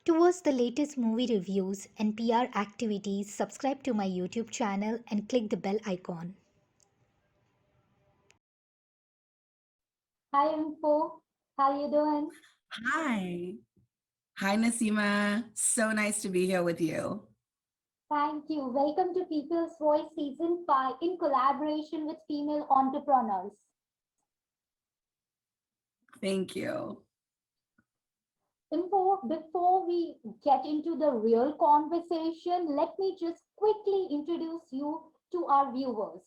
To watch the latest movie reviews and PR activities, subscribe to my YouTube channel and click the bell icon. Hi, Mpho. How you doing? Hi. Hi, Nasima. So nice to be here with you. Thank you. Welcome to People's Voice Season 5 in collaboration with female entrepreneurs. Thank you. Mpho, before we get into the real conversation, let me just quickly introduce you to our viewers.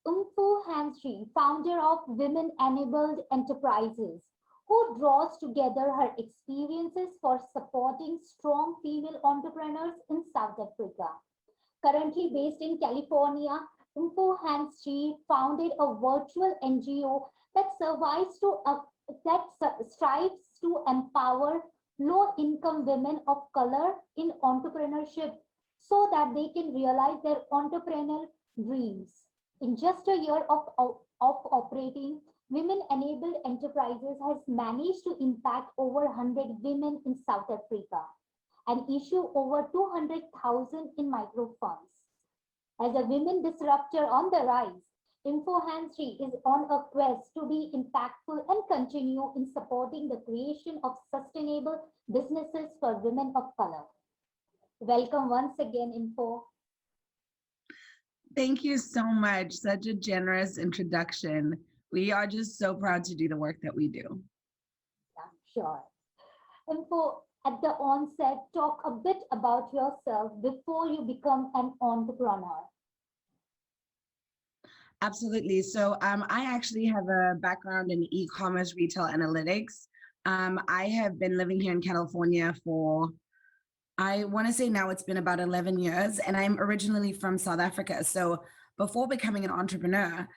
Mpho Hansjee, founder of Women Enabled Enterprises, who draws together her experiences for supporting strong female entrepreneurs in South Africa. Currently based in California, Mpho Hansjee founded a virtual NGO that strives to empower low-income women of color in entrepreneurship so that they can realize their entrepreneurial dreams. In just a year of operating, Women Enabled Enterprises has managed to impact over 100 women in South Africa and issue over 200,000 in microfunds. As a women disruptor on the rise, Mpho Hansjee is on a quest to be impactful and continue in supporting the creation of sustainable businesses for women of color. Welcome once again, Mpho. Thank you so much. Such a generous introduction. We are just so proud to do the work that we do. Yeah, sure. Mpho, at the onset, talk a bit about yourself before you become an entrepreneur. Absolutely. So I actually have a background in e-commerce retail analytics. I have been living here in California for, I want to say now it's been about 11 years, and I'm originally from South Africa. So before becoming an entrepreneur,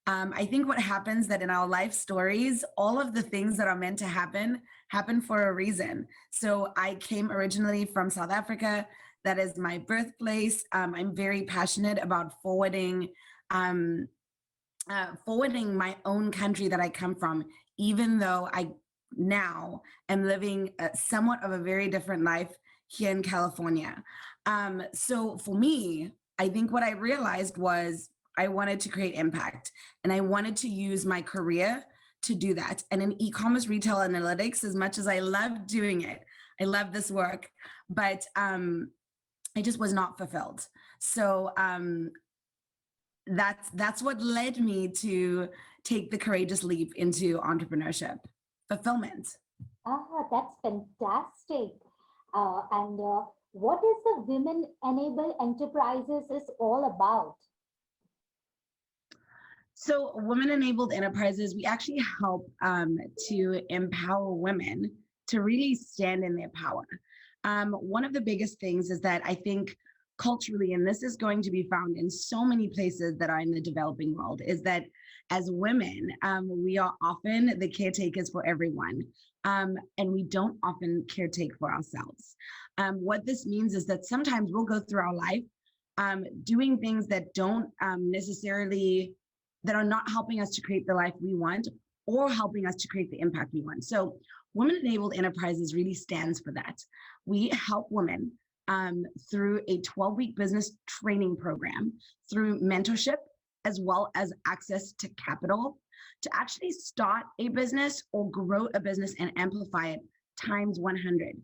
I think what happens that in our life stories, all of the things that are meant to happen for a reason. So I came originally from South Africa. That is my birthplace. I'm very passionate about um, forwarding my own country that I come from, even though I now am living somewhat of a very different life here in California. So for me, I think what I realized was I wanted to create impact and I wanted to use my career to do that. And in e-commerce retail analytics, as much as I love doing it, I love this work, but I just was not fulfilled. So that's what led me to take the courageous leap into entrepreneurship, fulfillment. Ah, that's fantastic. And what is the Women Enable Enterprises is all about? So, women enabled enterprises, we actually help to empower women to really stand in their power. One of the biggest things is that I think culturally, and this is going to be found in so many places that are in the developing world, is that as women, we are often the caretakers for everyone, and we don't often caretake for ourselves. What this means is that sometimes we'll go through our life doing things that don't necessarily that are not helping us to create the life we want or helping us to create the impact we want. So Women Enabled Enterprises really stands for that. We help women through a 12-week business training program, through mentorship, as well as access to capital to actually start a business or grow a business and amplify it times 100.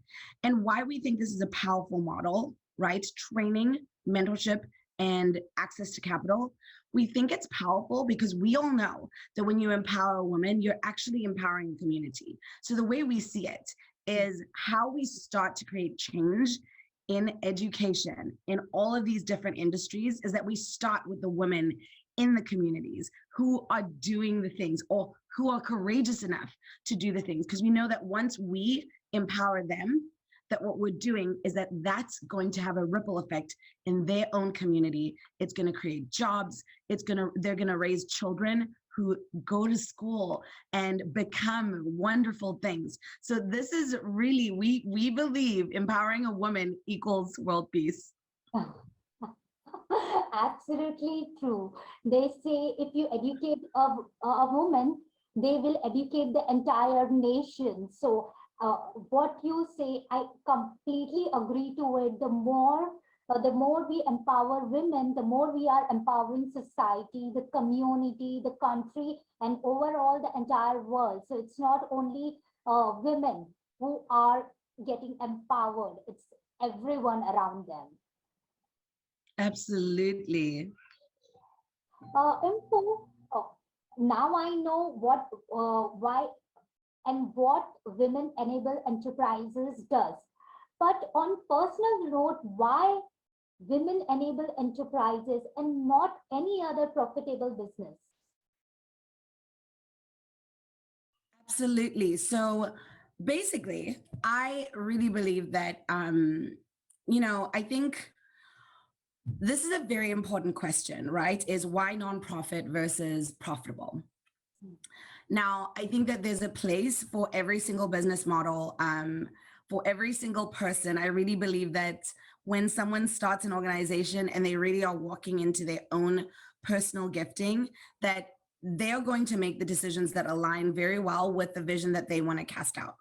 And why we think this is a powerful model, right? Training, mentorship, and access to capital. We think it's powerful because we all know that when you empower a woman, you're actually empowering a community. So the way we see it is how we start to create change in education in all of these different industries is that we start with the women in the communities who are doing the things or who are courageous enough to do the things, because we know that once we empower them, that what we're doing is that that's going to have a ripple effect in their own community. It's going to create jobs. They're going to raise children who go to school and become wonderful things. So this is really, we believe empowering a woman equals world peace. Absolutely true. They say if you educate a woman, they will educate the entire nation. So what you say, I completely agree to it. The more we empower women, the more we are empowering society, the community, the country, and overall the entire world. So it's not only women who are getting empowered, it's everyone around them. Absolutely. Info, now I know why and what women enable enterprises does. But on personal note, why women enable enterprises and not any other profitable business? Absolutely. So basically, I really believe that, I think this is a very important question, right? Is why nonprofit versus profitable? Now, I think that there's a place for every single business model, for every single person. I really believe that when someone starts an organization and they really are walking into their own personal gifting, that they're going to make the decisions that align very well with the vision that they want to cast out.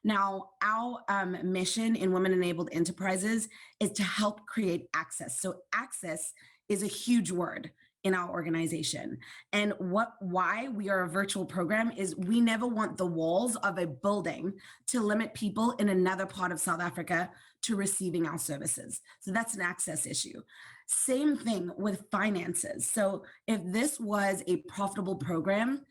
Now, our mission in Women Enabled Enterprises is to help create access. So, access is a huge word in our organization. And why we are a virtual program is we never want the walls of a building to limit people in another part of South Africa to receiving our services. So that's an access issue. Same thing with finances. So if this was a profitable program,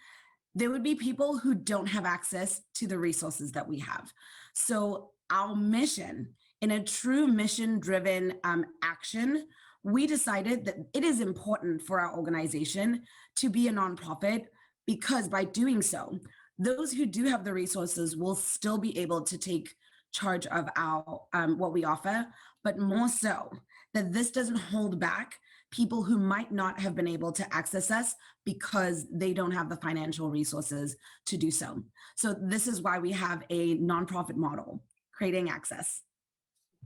there would be people who don't have access to the resources that we have. So our mission, in a true mission-driven action, we decided that it is important for our organization to be a nonprofit, because by doing so, those who do have the resources will still be able to take charge of our what we offer, but more so that this doesn't hold back people who might not have been able to access us because they don't have the financial resources to do so. So this is why we have a nonprofit model, creating access.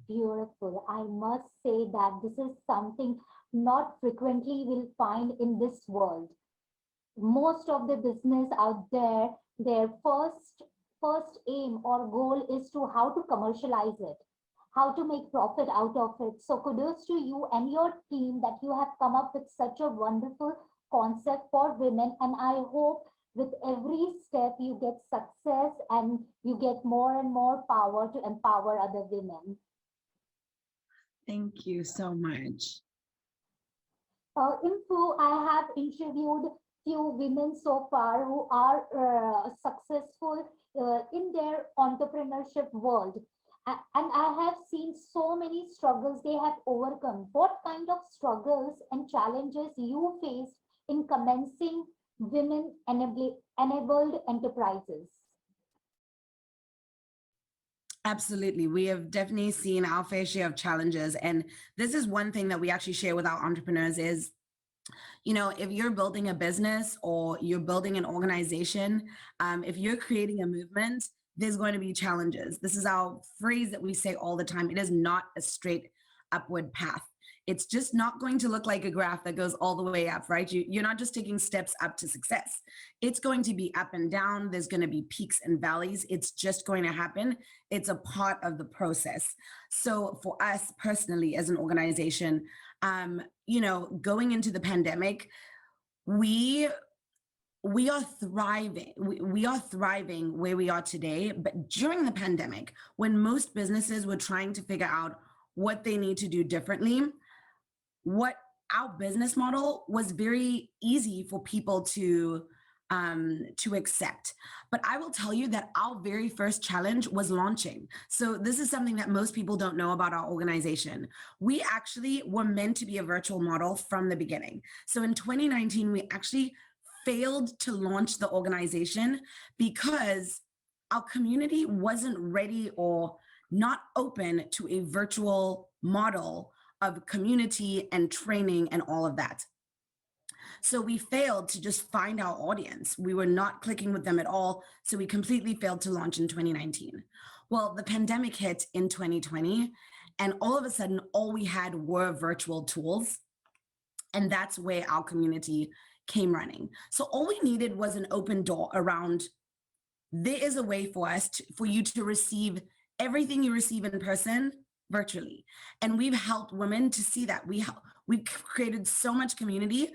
Beautiful. I must say that this is something not frequently will find in this world. Most of the business out there, their first aim or goal is to how to commercialize it, how to make profit out of it. So kudos to you and your team that you have come up with such a wonderful concept for women. And I hope with every step you get success and you get more and more power to empower other women. Thank you so much. Mpho, I have interviewed few women so far who are successful in their entrepreneurship world. And I have seen so many struggles they have overcome. What kind of struggles and challenges you faced in commencing enabled enterprises? Absolutely. We have definitely seen our fair share of challenges. And this is one thing that we actually share with our entrepreneurs is, if you're building a business or you're building an organization, if you're creating a movement, there's going to be challenges. This is our phrase that we say all the time. It is not a straight upward path. It's just not going to look like a graph that goes all the way up, right? You're not just taking steps up to success. It's going to be up and down. There's going to be peaks and valleys. It's just going to happen. It's a part of the process. So for us personally, as an organization, going into the pandemic, we are thriving. We are thriving where we are today. But during the pandemic, when most businesses were trying to figure out what they need to do differently, what our business model was very easy for people to accept. But I will tell you that our very first challenge was launching. So this is something that most people don't know about our organization. We actually were meant to be a virtual model from the beginning. So in 2019, we actually failed to launch the organization because our community wasn't ready or not open to a virtual model of community and training and all of that. So we failed to just find our audience. We were not clicking with them at all. So we completely failed to launch in 2019. Well, the pandemic hit in 2020, and all of a sudden, all we had were virtual tools. And that's where our community came running. So all we needed was an open door around there is a way for us for you to receive everything you receive in person virtually. And we've helped women to see that. We've created so much community.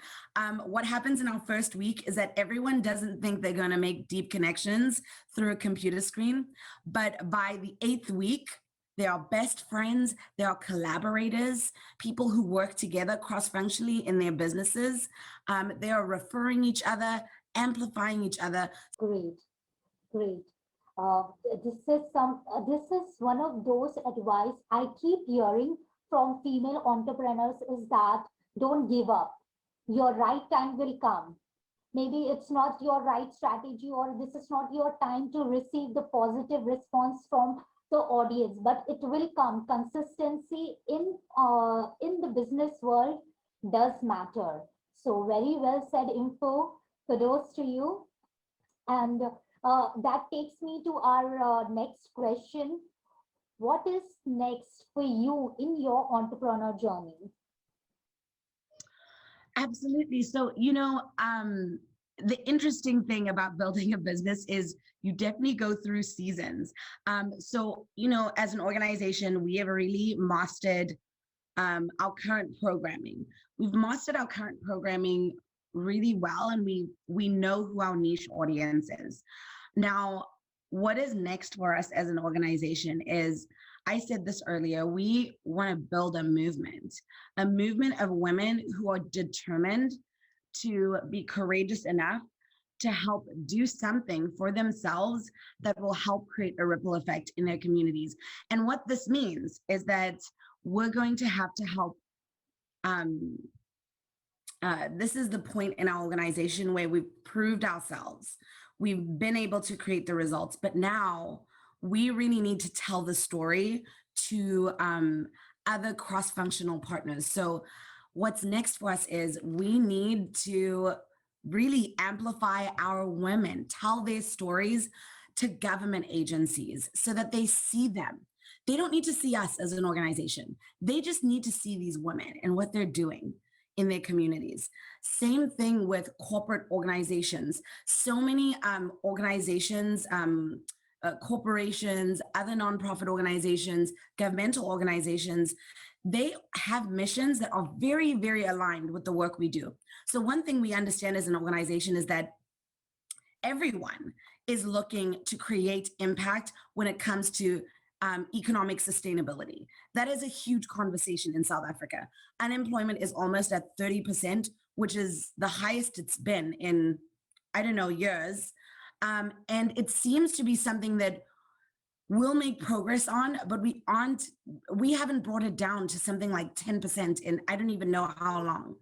What happens in our first week is that everyone doesn't think they're going to make deep connections through a computer screen. But by the 8th week, they are best friends, they are collaborators, people who work together cross-functionally in their businesses. They are referring each other, amplifying each other. Great, great. Uh, this is one of those advice I keep hearing from female entrepreneurs is that don't give up. Your right time will come. Maybe it's not your right strategy, or this is not your time to receive the positive response from the audience, but it will come. Consistency in the business world does matter. So very well said, Mpho. Kudos to you. And that takes me to our next question. What is next for you in your entrepreneur journey? Absolutely. So, the interesting thing about building a business is you definitely go through seasons. As an organization, we have really mastered our current programming. We've mastered our current programming really well, and we know who our niche audience is. Now, what is next for us as an organization is, I said this earlier, we want to build a movement of women who are determined to be courageous enough to help do something for themselves that will help create a ripple effect in their communities. And what this means is that we're going to have to help. This is the point in our organization where we've proved ourselves. We've been able to create the results, but now we really need to tell the story to other cross-functional partners. So what's next for us is we need to really amplify our women, tell their stories to government agencies so that they see them. They don't need to see us as an organization. They just need to see these women and what they're doing in their communities. Same thing with corporate organizations. So many organizations, corporations, other nonprofit organizations, governmental organizations, they have missions that are very, very aligned with the work we do. So one thing we understand as an organization is that everyone is looking to create impact when it comes to economic sustainability. That is a huge conversation in South Africa. Unemployment is almost at 30%, which is the highest it's been in, years. And it seems to be something that we'll make progress on, but we haven't brought it down to something like 10% in I don't even know how long.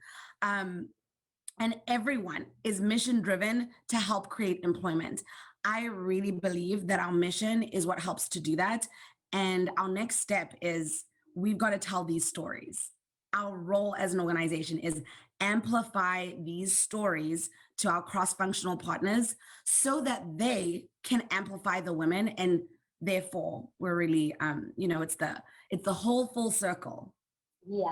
And everyone is mission driven to help create employment. I really believe that our mission is what helps to do that. And our next step is we've got to tell these stories. Our role as an organization is amplify these stories to our cross-functional partners so that they can amplify the women, and therefore we're really it's the whole full circle. Yeah,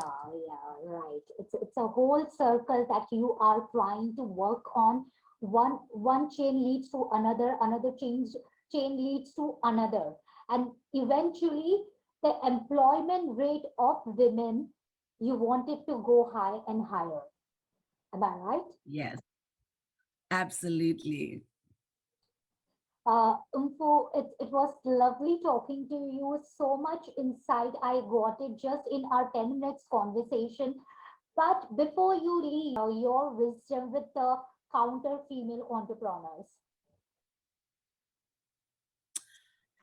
right. It's a whole circle that you are trying to work on. One chain leads to another, another chain leads to another, and eventually the employment rate of women, you want it to go high and higher. Am I right? Yes, absolutely. Mpho, it was lovely talking to you. So much insight I got it just in our 10 minutes conversation. But before you leave, your wisdom with the counter female entrepreneurs.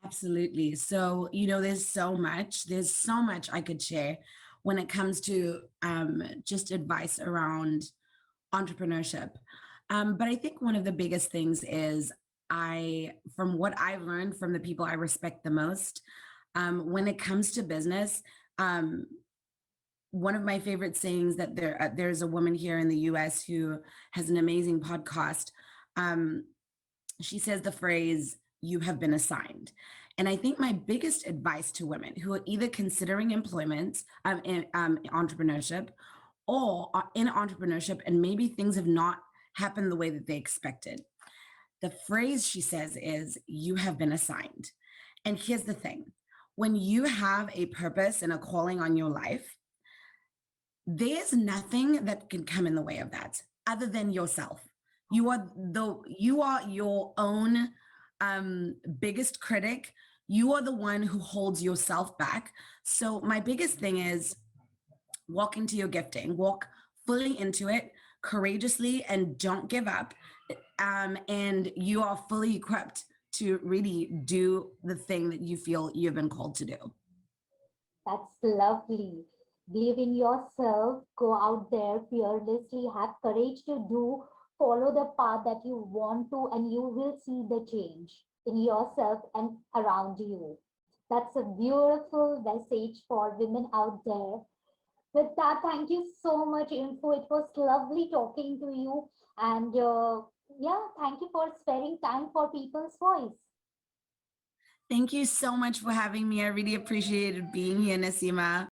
Absolutely. So, there's so much I could share when it comes to just advice around entrepreneurship. But I think one of the biggest things is from what I've learned from the people I respect the most, when it comes to business, one of my favorite sayings that there's a woman here in the US who has an amazing podcast. She says the phrase, "You have been assigned." And I think my biggest advice to women who are either considering employment, in entrepreneurship, or are in entrepreneurship, and maybe things have not happened the way that they expected. The phrase she says is, "You have been assigned." And here's the thing, when you have a purpose and a calling on your life, there's nothing that can come in the way of that other than yourself. You are your own biggest critic. You are the one who holds yourself back. So my biggest thing is walk into your gifting, walk fully into it courageously, and don't give up. And you are fully equipped to really do the thing that you feel you've been called to do. That's lovely. Believe in yourself, go out there fearlessly, have courage to do, follow the path that you want to, and you will see the change in yourself and around you. That's a beautiful message for women out there. With that, thank you so much, Info. It was lovely talking to you. And yeah, thank you for sparing time for people's voice. Thank you so much for having me. I really appreciated being here, Nasima.